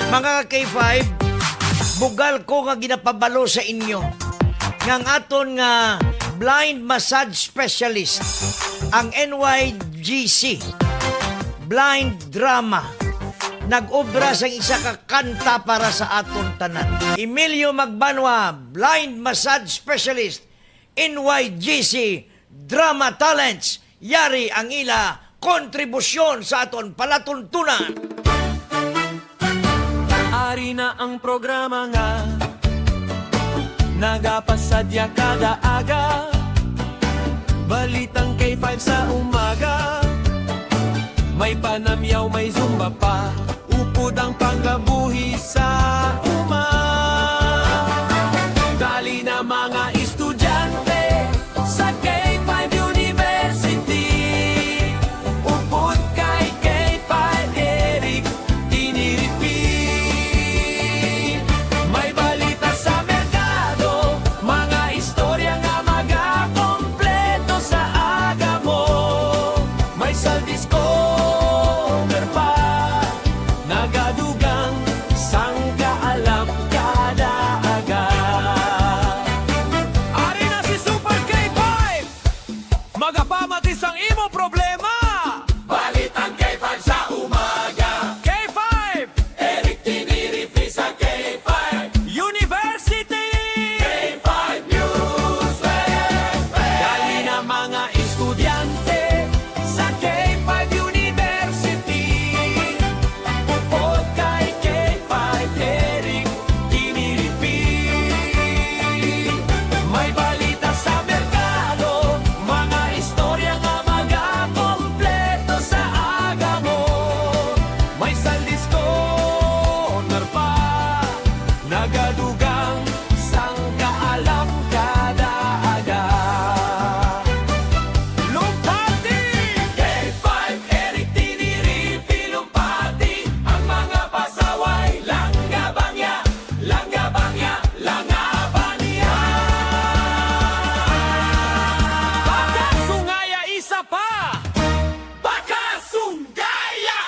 Mga K5, bugal ko nga ginapabalo sa inyo ngang aton nga blind massage specialist ang NYGC Blind Drama nag-obra sa isa ka kanta para sa aton tanan. Emilio Magbanwa, blind massage specialist, NYGC Drama Talents, yari ang ila kontribusyon sa aton palatuntunan. Ari na ang programa nga nagapasadya kada aga, balitang K5 sa umaga, may panamyaw, may zumba pa, upod ang panggabuhi sa dali na mga estudyante sa K5 University, upod kay K5 Eric Tiniripi. May balita sa merkado, mga istorya nga magakompleto sa aga mo, may saldisko nagadugang sangkaalam kada aga. Ari na si Super K5, magapamatis ang imo problema. Balitang K5 sa umaga. K5 Eric Tiniripi sa K5 University. K5 News FM. Dali na mga estudyante sa K5 University, upod kay K5 Eric Tiniripi. May balita sa merkado, mga istorya nga magakompleto sa aga mo, may saldisko pa, nagadugang sangkaalam kada aga. Lumpati! K5 Eric Tiniripi Lumpati, ang mga pasaway langga-bangya, langga-bangya, langga-bangya. Bakasungaya isa pa! Bakasungaya!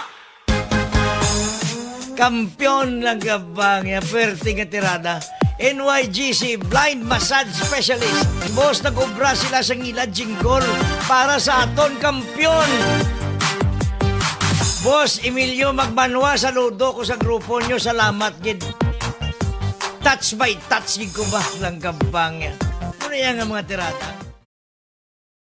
Kampiyon lang gabang ya perti nga tirada. NYGC Blind Massage Specialist. Boss, nag-obra sila sa ngila jingle para sa aton kampiyon. Boss Emilio Magbanwa, saludo ko sa grupo nyo. Salamat, gid. Touch by touch, gid ko ba lang gabang ya. Ano yan nga mga tirada?